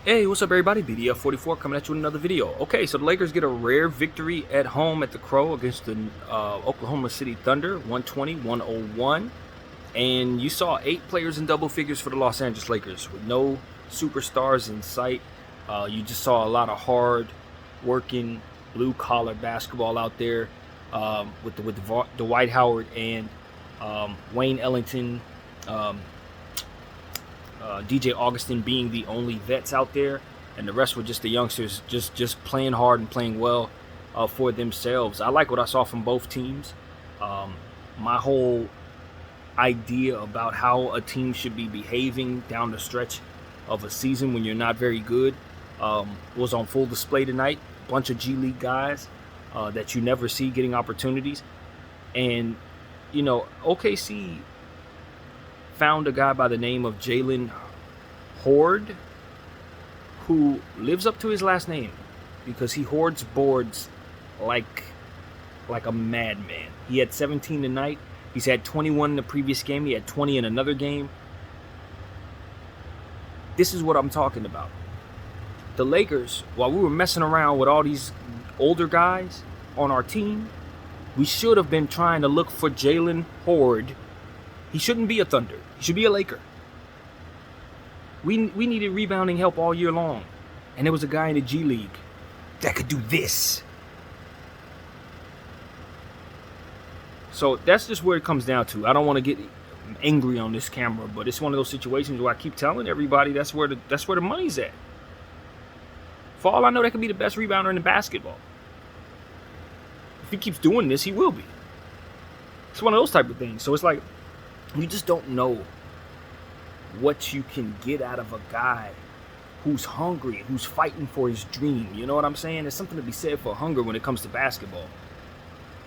Hey, what's up everybody? BDF44 coming at you with another video. Okay, so the Lakers get a rare victory at home at the Crow against the Oklahoma City Thunder, 120-101. And you saw 8 players in double figures for the Los Angeles Lakers with no superstars in sight. You just saw a lot of hard working blue collar basketball out there with Dwight Howard and Wayne Ellington, DJ Augustin being the only vets out there, and the rest were just the youngsters just playing hard and playing well for themselves. I like what I saw from both teams. My whole idea about how a team should be behaving down the stretch of a season when you're not very good was on full display tonight. A bunch of G League guys that you never see getting opportunities. And, you know, OKC found a guy by the name of Jalen Hoard, who lives up to his last name because he hoards boards like a madman. He had 17 tonight. He's had 21 in the previous game. He had 20 in another game. This is what I'm talking about. The Lakers, while we were messing around with all these older guys on our team, we should have been trying to look for Jalen Hoard. He shouldn't be a Thunder. He should be a Laker. We needed rebounding help all year long. And there was a guy in the G League that could do this. So that's just where it comes down to. I don't want to get angry on this camera, but it's one of those situations where I keep telling everybody that's where the money's at. For all I know, that could be the best rebounder in the basketball. If he keeps doing this, he will be. It's one of those type of things. So it's like, you just don't know what you can get out of a guy who's hungry, who's fighting for his dream. You know what I'm saying? There's something to be said for hunger when it comes to basketball.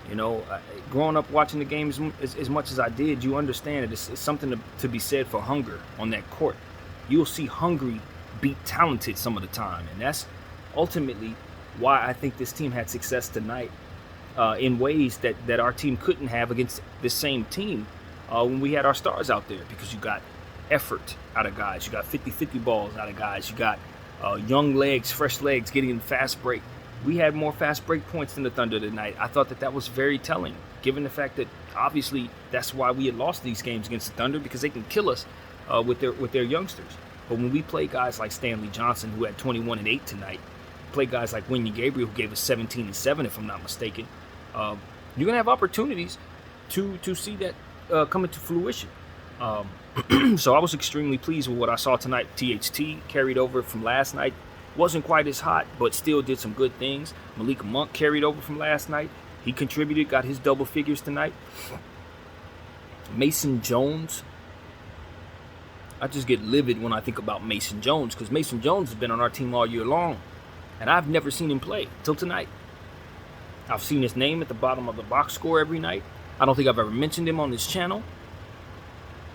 You know, growing up watching the games as much as I did, you understand that it's something to be said for hunger on that court. You'll see hungry beat talented some of the time. And that's ultimately why I think this team had success tonight in ways that our team couldn't have against the same team when we had our stars out there, because you got effort out of guys, you got 50-50 balls out of guys, you got young legs, fresh legs getting in fast break. We had more fast break points than the Thunder tonight. I thought that was very telling, given the fact that obviously that's why we had lost these games against the Thunder, because they can kill us with their youngsters. But when we play guys like Stanley Johnson, who had 21 and 8 tonight, play guys like Wenyen Gabriel, who gave us 17 and 7, if I'm not mistaken, you're gonna have opportunities to see that come into fruition. So I was extremely pleased with what I saw tonight. THT carried over from last night. Wasn't quite as hot, but still did some good things. Malik Monk carried over from last night. He contributed, got his double figures tonight. Mason Jones. I just get livid when I think about Mason Jones, because Mason Jones has been on our team all year long, and I've never seen him play till tonight. I've seen his name at the bottom of the box score every night. I don't think I've ever mentioned him on this channel,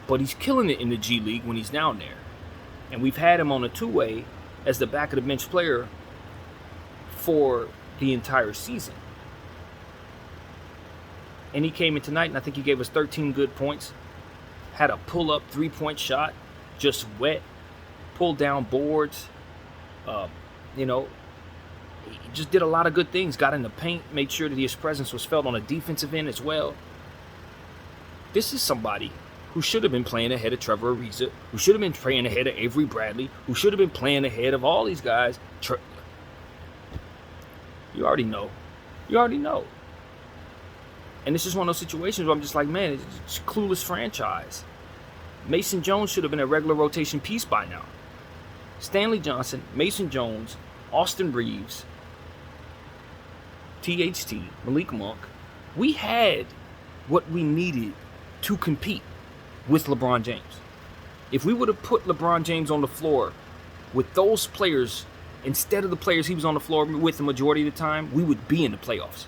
but he's killing it in the G League when he's down there. And we've had him on a two-way as the back of the bench player for the entire season. And he came in tonight, and I think he gave us 13 good points. Had a pull-up three-point shot, just wet, pulled down boards. You know, he just did a lot of good things. Got in the paint, made sure that his presence was felt on the defensive end as well. This is somebody who should have been playing ahead of Trevor Ariza, who should have been playing ahead of Avery Bradley, who should have been playing ahead of all these guys. You already know. You already know. And this is one of those situations where I'm just like, man, it's a clueless franchise. Mason Jones should have been a regular rotation piece by now. Stanley Johnson, Mason Jones, Austin Reeves, THT, Malik Monk. We had what we needed to compete with LeBron James. If we would have put LeBron James on the floor with those players instead of the players he was on the floor with the majority of the time, we would be in the playoffs.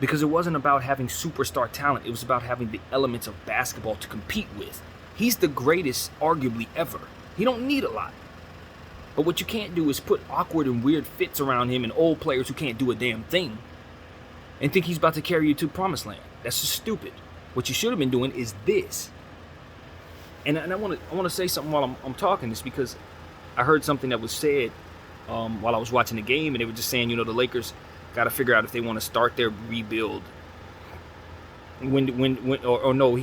Because it wasn't about having superstar talent. It was about having the elements of basketball to compete with. He's the greatest, arguably, ever. He don't need a lot. But what you can't do is put awkward and weird fits around him and old players who can't do a damn thing and think he's about to carry you to promised land. That's just stupid. What you should have been doing is this. And I want to say something while I'm talking this, because I heard something that was said while I was watching the game, and they were just saying, the Lakers got to figure out if they want to start their rebuild. Or no,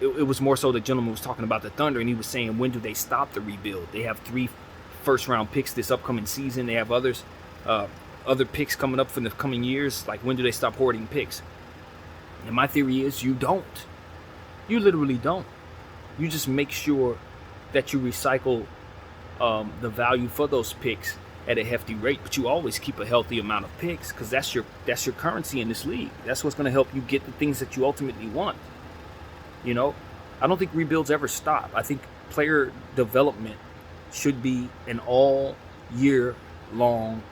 it was more so the gentleman was talking about the Thunder, and he was saying, when do they stop the rebuild? They have 3 first-round picks this upcoming season. They have other picks coming up for the coming years. Like, when do they stop hoarding picks? And my theory is you don't. You literally don't. You just make sure that you recycle the value for those picks at a hefty rate, but you always keep a healthy amount of picks, because that's your currency in this league. That's what's going to help you get the things that you ultimately want. I don't think rebuilds ever stop. I think player development should be an all year long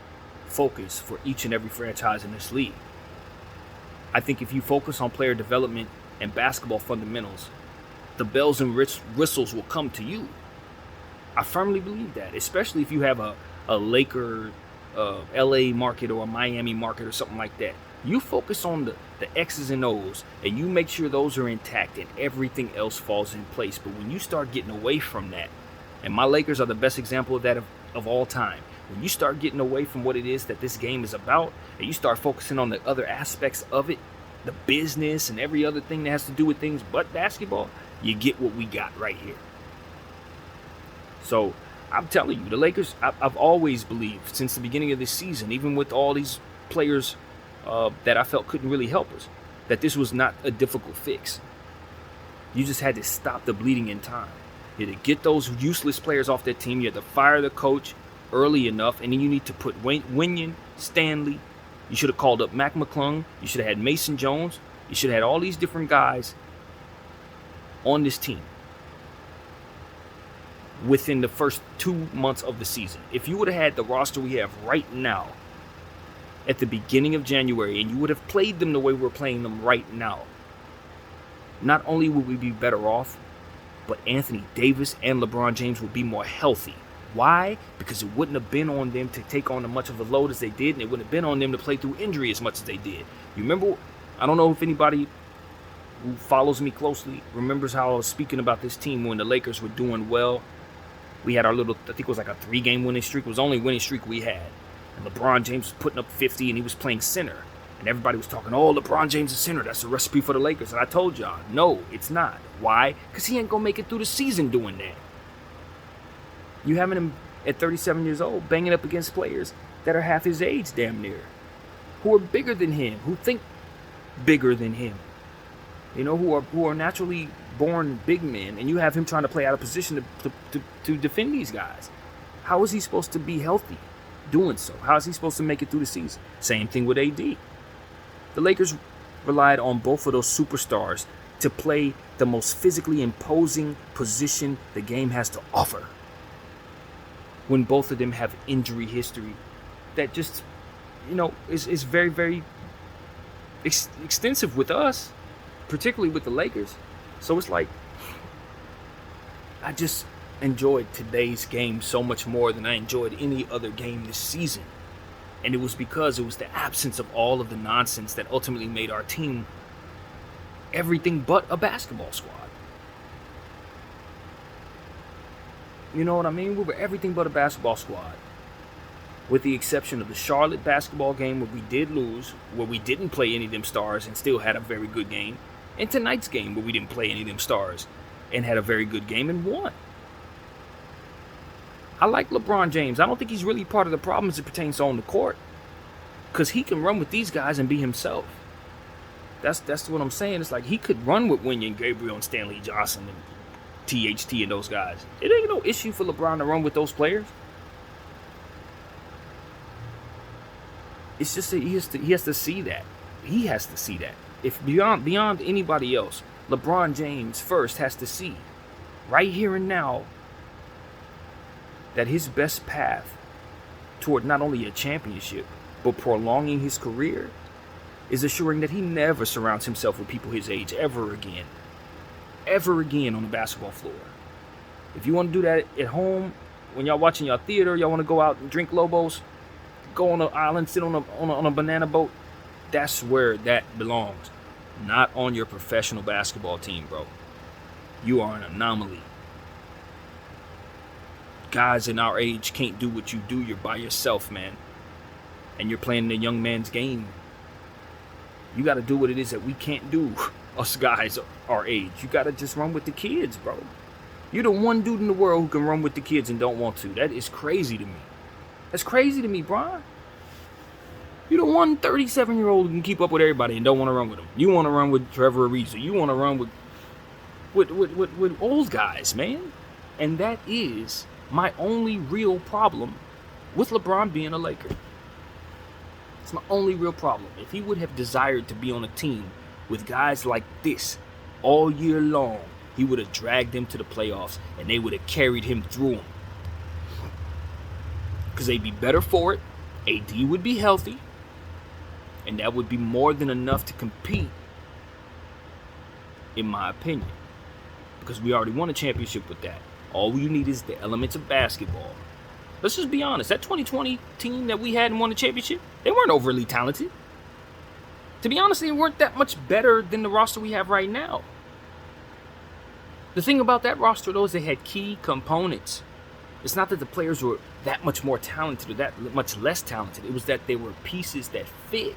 focus for each and every franchise in this league. I think if you focus on player development and basketball fundamentals, the bells and whistles will come to you. I firmly believe that, especially if you have a Laker, LA market or a Miami market or something like that. You focus on the X's and O's, and you make sure those are intact, and everything else falls in place. But when you start getting away from that, and my Lakers are the best example of that of all time, when you start getting away from what it is that this game is about, and you start focusing on the other aspects of it, the business and every other thing that has to do with things but basketball, you get what we got right here. So I'm telling you, the Lakers, I've always believed since the beginning of this season, even with all these players that I felt couldn't really help us, that this was not a difficult fix. You just had to stop the bleeding in time. You had to get those useless players off that team. You had to fire the coach early enough, and then you need to put Winion, Stanley. You should have called up Mac McClung. You should have had Mason Jones. You should have had all these different guys on this team within the first 2 months of the season. If you would have had the roster we have right now at the beginning of January, and you would have played them the way we're playing them right now, not only would we be better off, but Anthony Davis and LeBron James would be more healthy. Why? Because it wouldn't have been on them to take on as much of a load as they did, and it wouldn't have been on them to play through injury as much as they did. You remember, I don't know if anybody who follows me closely remembers how I was speaking about this team when the Lakers were doing well. We had our little, I think it was like a 3-game winning streak. It was the only winning streak we had. And LeBron James was putting up 50, and he was playing center. And everybody was talking, oh, LeBron James is center. That's the recipe for the Lakers. And I told y'all, no, it's not. Why? Because he ain't going to make it through the season doing that. You having him at 37 years old banging up against players that are half his age damn near, who are bigger than him, who think bigger than him, who are naturally born big men, and you have him trying to play out of position to defend these guys. How is he supposed to be healthy doing so? How is he supposed to make it through the season? Same thing with AD. The Lakers relied on both of those superstars to play the most physically imposing position the game has to offer, when both of them have injury history that just, is very, very extensive with us, particularly with the Lakers. So it's like, I just enjoyed today's game so much more than I enjoyed any other game this season. And it was because it was the absence of all of the nonsense that ultimately made our team everything but a basketball squad. You know what I mean? We were everything but a basketball squad. With the exception of the Charlotte basketball game where we did lose, where we didn't play any of them stars and still had a very good game. And tonight's game where we didn't play any of them stars and had a very good game and won. I like LeBron James. I don't think he's really part of the problem as it pertains to on the court, because he can run with these guys and be himself. That's what I'm saying. It's like he could run with Winion, Gabriel, and Stanley Johnson and THT and those guys. It ain't no issue for LeBron to run with those players. It's just that he has to see that. He has to see that. If beyond anybody else, LeBron James first has to see, right here and now, that his best path toward not only a championship, but prolonging his career, is assuring that he never surrounds himself with people his age ever again. Ever again on the basketball floor. If you want to do that at home, when y'all watching y'all theater, y'all want to go out and drink Lobos, go on an island, sit on a banana boat, that's where that belongs. Not on your professional basketball team, bro. You are an anomaly. guys in our age can't do what you do. You're by yourself, man. And you're playing the young man's game. You got to do what it is that we can't do, us guys our age. You got to just run with the kids, bro. You're the one dude in the world who can run with the kids and don't want to. That is crazy to me. That's crazy to me, Brian. You're the one 37-year-old who can keep up with everybody and don't want to run with them. You want to run with Trevor Ariza. You want to run with old guys, man. And that is my only real problem with LeBron being a Laker. It's my only real problem. If he would have desired to be on a team with guys like this all year long, he would have dragged them to the playoffs and they would have carried him through them. Because they'd be better for it. AD would be healthy. And that would be more than enough to compete, in my opinion. Because we already won a championship with that. All you need is the elements of basketball. Let's just be honest. That 2020 team that we had and won the championship, they weren't overly talented. To be honest, they weren't that much better than the roster we have right now. The thing about that roster, though, is they had key components. It's not that the players were that much more talented or that much less talented. It was that they were pieces that fit.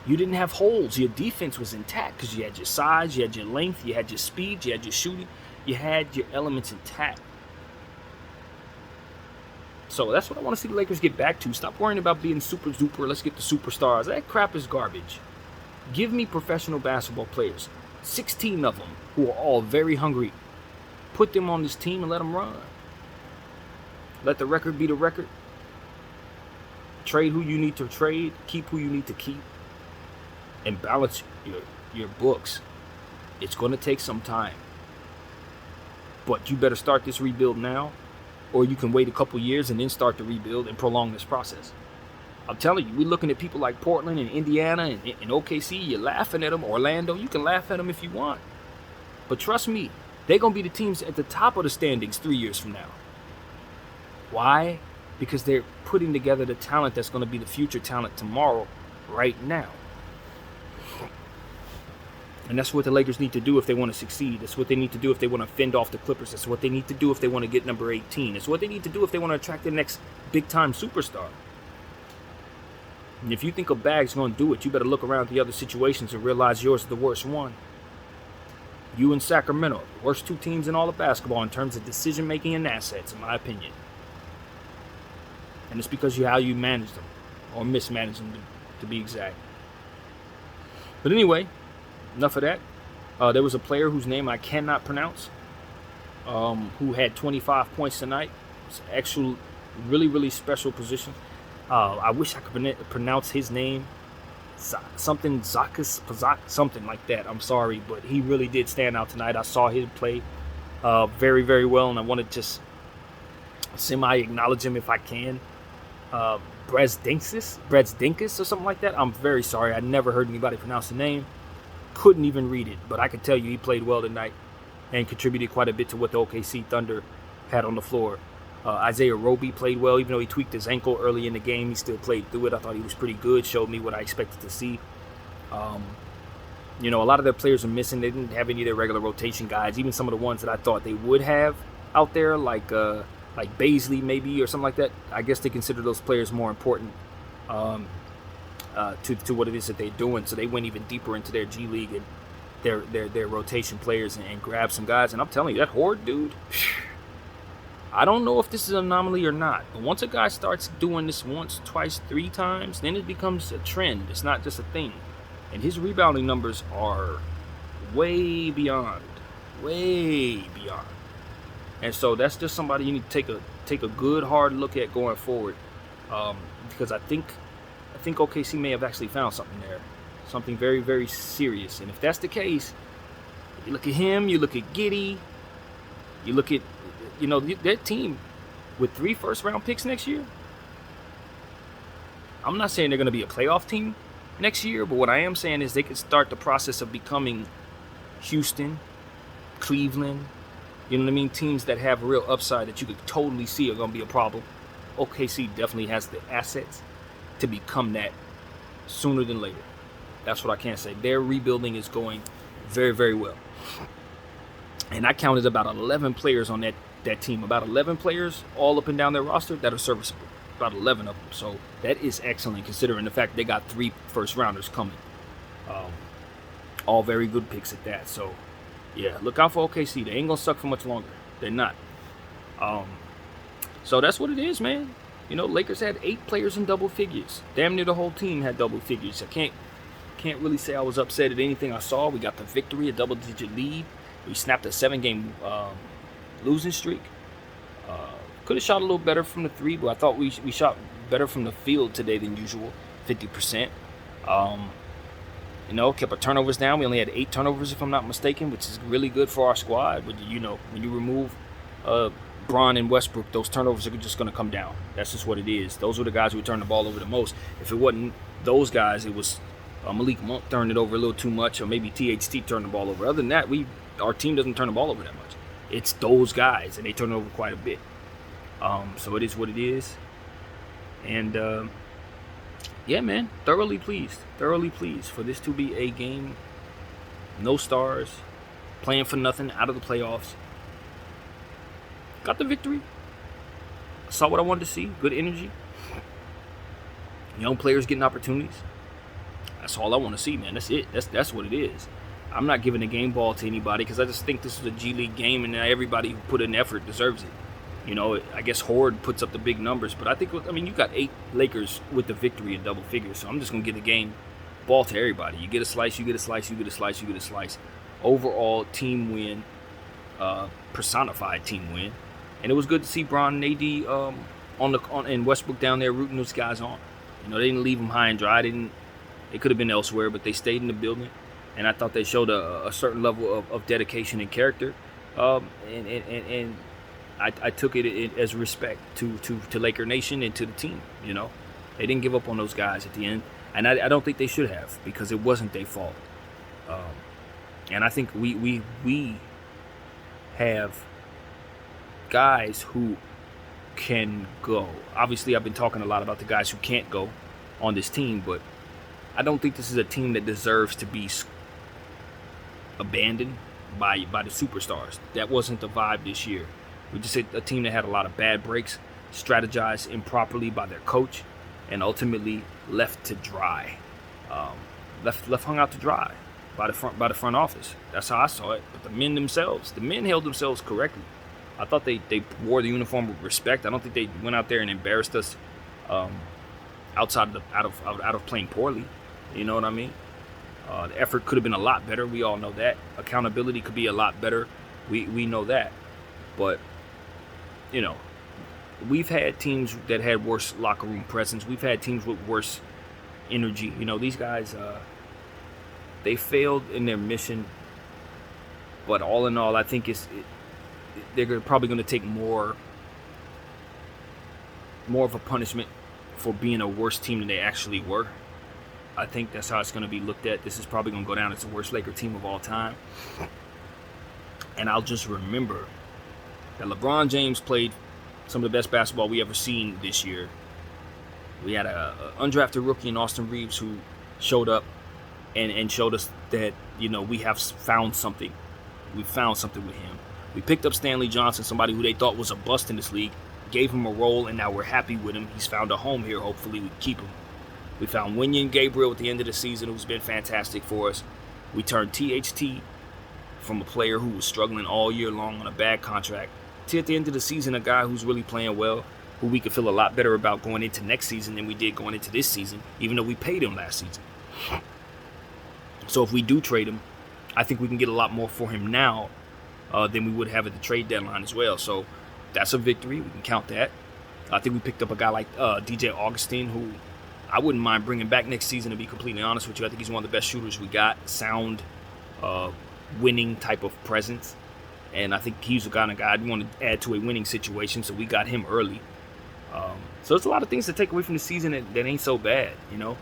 You didn't have holes. Your defense was intact because you had your size, you had your length, you had your speed, you had your shooting. You had your elements intact. So that's what I want to see the Lakers get back to. Stop worrying about being super duper. Let's get the superstars. That crap is garbage. Give me professional basketball players. 16 of them who are all very hungry. Put them on this team and let them run. Let the record be the record. Trade who you need to trade. Keep who you need to keep. And balance your books. It's going to take some time. But you better start this rebuild now. Or you can wait a couple years and then start the rebuild and prolong this process. I'm telling you, we're looking at people like Portland and Indiana and OKC. You're laughing at them. Orlando, you can laugh at them if you want. But trust me, they're going to be the teams at the top of the standings 3 years from now. Why? Because they're putting together the talent that's going to be the future talent tomorrow, right now. And that's what the Lakers need to do if they want to succeed. That's what they need to do if they want to fend off the Clippers. That's what they need to do if they want to get number 18. It's what they need to do if they want to attract the next big-time superstar. And if you think a bag's going to do it, you better look around at the other situations and realize yours is the worst one. You and Sacramento, the worst two teams in all of basketball in terms of decision-making and assets, in my opinion. And it's because of how you manage them, or mismanage them, to be exact. But anyway, enough of that. There was a player whose name I cannot pronounce, who had 25 points tonight. It's an actual, really, really special position. I wish I could pronounce his name. Something Zakas, something like that. I'm sorry, but he really did stand out tonight. I saw him play very, very well, and I want to just semi-acknowledge him if I can. Brezdinkus or something like that. I'm very sorry. I never heard anybody pronounce the name. Couldn't even read it, but I can tell you he played well tonight and contributed quite a bit to what the OKC Thunder had on the floor. Isaiah Roby played well, even though he tweaked his ankle early in the game. He still played through it. I thought he was pretty good, showed me what I expected to see. A lot of their players are missing. They didn't have any of their regular rotation guys, even some of the ones that I thought they would have out there, like Baisley maybe or something like that. I guess they consider those players more important to what it is that they're doing. So they went even deeper into their G League and their rotation players and grabbed some guys. And I'm telling you, that Horde dude, I don't know if this is an anomaly or not. But once a guy starts doing this once, twice, 3 times, then it becomes a trend. It's not just a thing. And his rebounding numbers are way beyond. And so that's just somebody you need to take a good hard look at going forward, because I think OKC may have actually found something there, something very, very serious. And if that's the case, you look at him, you look at Giddey, you look at their team with 3 first-round picks next year. I'm not saying they're going to be a playoff team next year, but what I am saying is they could start the process of becoming Houston, Cleveland. You know what I mean? Teams that have real upside that you could totally see are going to be a problem. OKC definitely has the assets to become that sooner than later. That's what I can say. Their rebuilding is going very, very well. And I counted about 11 players on that that team. About 11 players all up and down their roster that are serviceable. About 11 of them. So that is excellent considering the fact they got 3 first-rounders coming. All very good picks at that. So, yeah, look out for OKC. They ain't going to suck for much longer. They're not. So that's what it is, man. You know, Lakers had 8 players in double figures. Damn near the whole team had double figures. I can't really say I was upset at anything I saw. We got the victory, a double-digit lead. We snapped a 7-game losing streak. Could have shot a little better from the 3, but I thought we shot better from the field today than usual, 50%. You know, kept our turnovers down. We only had 8 turnovers, if I'm not mistaken, which is really good for our squad. But, you know, when you remove Braun and Westbrook, those turnovers are just going to come down. That's just what it is. Those were the guys who turned the ball over the most. If it wasn't those guys, it was Malik Monk turned it over a little too much, or maybe THT turned the ball over. Other than that, our team doesn't turn the ball over that much. It's those guys, and they turn it over quite a bit. So it is what it is. And, yeah, man, thoroughly pleased for this to be a game. No stars, playing for nothing, out of the playoffs. Got the victory. Saw what I wanted to see. Good energy. Young players getting opportunities. That's all I want to see, man. That's it. That's what it is. I'm not giving the game ball to anybody because I just think this is a G League game and everybody who put in effort deserves it. You know, I guess Horde puts up the big numbers, but I mean, you got 8 Lakers with the victory in double figures, so I'm just going to give the game ball to everybody. You get a slice, you get a slice, you get a slice, you get a slice. Overall team win, personified team win. And it was good to see Braun and AD and Westbrook down there rooting those guys on. You know, they didn't leave them high and dry. They could have been elsewhere, but they stayed in the building. And I thought they showed a certain level of dedication and character. And I took it as respect to Laker Nation and to the team. You know, they didn't give up on those guys at the end, and I don't think they should have because it wasn't their fault. And I think we have guys who can go. Obviously, I've been talking a lot about the guys who can't go on this team, but I don't think this is a team that deserves to be abandoned by the superstars. That wasn't the vibe this year. We just hit a team that had a lot of bad breaks, strategized improperly by their coach, and ultimately left to dry. Left hung out to dry by the front office. That's how I saw it. But the men held themselves correctly. I thought they wore the uniform with respect. I don't think they went out there and embarrassed us out of playing poorly. You know what I mean? The effort could have been a lot better. We all know that. Accountability could be a lot better. We know that. But, you know, we've had teams that had worse locker room presence. We've had teams with worse energy. You know, these guys, they failed in their mission. But all in all, I think they're probably going to take more of a punishment for being a worse team than they actually were. I think that's how it's going to be looked at. This is probably going to go down as the worst Laker team of all time. And I'll just remember that LeBron James played some of the best basketball we ever seen this year. We had a undrafted rookie in Austin Reeves who showed up and showed us that, you know, we have found something. We found something with him. We picked up Stanley Johnson, somebody who they thought was a bust in this league, gave him a role, and now we're happy with him. He's found a home here. Hopefully we keep him. We found Winyan Gabriel at the end of the season, who's been fantastic for us. We turned THT from a player who was struggling all year long on a bad contract to, at the end of the season, a guy who's really playing well, who we could feel a lot better about going into next season than we did going into this season, even though we paid him last season. So if we do trade him, I think we can get a lot more for him now than we would have at the trade deadline as well. So that's a victory. We can count that. I think we picked up a guy like DJ Augustine, who I wouldn't mind bringing back next season, to be completely honest with you. I think he's one of the best shooters we got. Sound, winning type of presence. And I think he's the kind of guy I'd want to add to a winning situation, so we got him early. So there's a lot of things to take away from the season that ain't so bad, you know.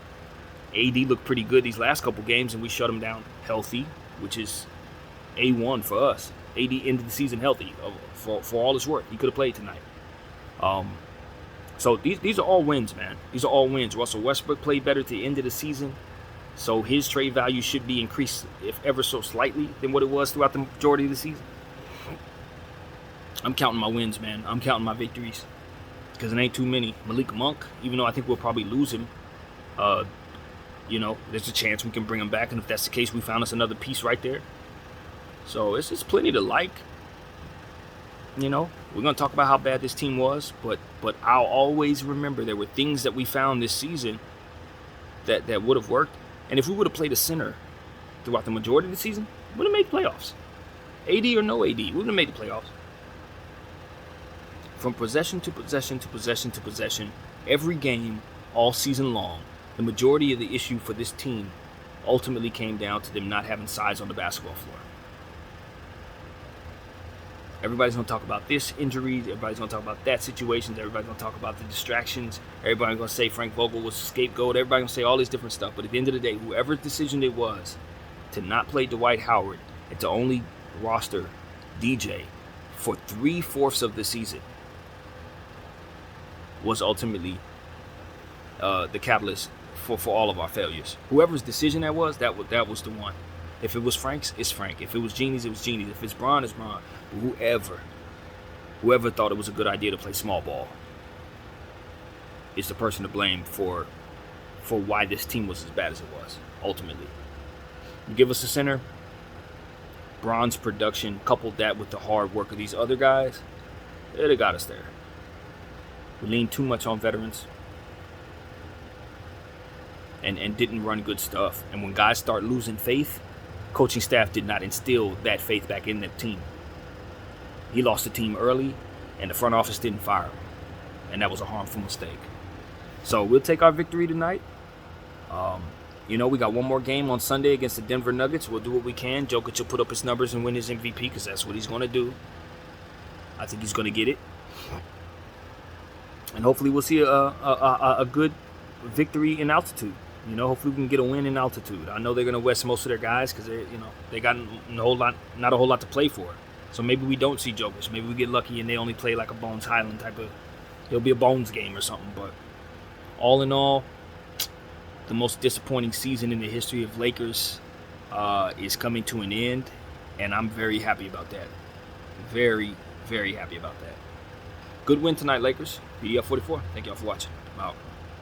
AD looked pretty good these last couple games, and we shut him down healthy, which is A1 for us. AD ended the season healthy for all his work. He could have played tonight. So these are all wins, man. These are all wins. Russell Westbrook played better at the end of the season, so his trade value should be increased, if ever so slightly, than what it was throughout the majority of the season. I'm counting my wins, man. I'm counting my victories because it ain't too many. Malik Monk, even though I think we'll probably lose him, there's a chance we can bring him back, and if that's the case, we found us another piece right there. So it's just plenty to like. We're gonna talk about how bad this team was, but I'll always remember there were things that we found this season that would have worked, and if we would have played a center throughout the majority of the season, we would have made playoffs. AD or no AD, we would have made the playoffs. From possession to possession to possession to possession, every game, all season long, the majority of the issue for this team ultimately came down to them not having size on the basketball floor. Everybody's going to talk about this injury. Everybody's going to talk about that situation. Everybody's going to talk about the distractions. Everybody's going to say Frank Vogel was a scapegoat. Everybody's going to say all this different stuff. But at the end of the day, whoever's decision it was to not play Dwight Howard and to only roster DJ for 3/4 of the season was ultimately the catalyst for all of our failures. Whoever's decision that was the one. If it was Frank's, it's Frank. If it was Genie's, it was Genie's. If it's Bron, it's Bron. But whoever thought it was a good idea to play small ball is the person to blame for why this team was as bad as it was, ultimately. You give us a center, Bron's production, coupled that with the hard work of these other guys, it have got us there. We leaned too much on veterans and didn't run good stuff. And when guys start losing faith, coaching staff did not instill that faith back in the team. He lost the team early, and the front office didn't fire him. And that was a harmful mistake. So we'll take our victory tonight. We got one more game on Sunday against the Denver Nuggets. We'll do what we can. Jokic will put up his numbers and win his MVP because that's what he's going to do. I think he's going to get it. And hopefully we'll see a good victory in altitude. Hopefully we can get a win in altitude. I know they're going to rest most of their guys because they got not a whole lot to play for. So maybe we don't see Jokic. Maybe we get lucky and they only play like a Bones Highland type of. It'll be a Bones game or something. But all in all, the most disappointing season in the history of Lakers is coming to an end, and I'm very happy about that. Very, very happy about that. Good win tonight, Lakers. BDF 44. Thank y'all for watching. I'm out.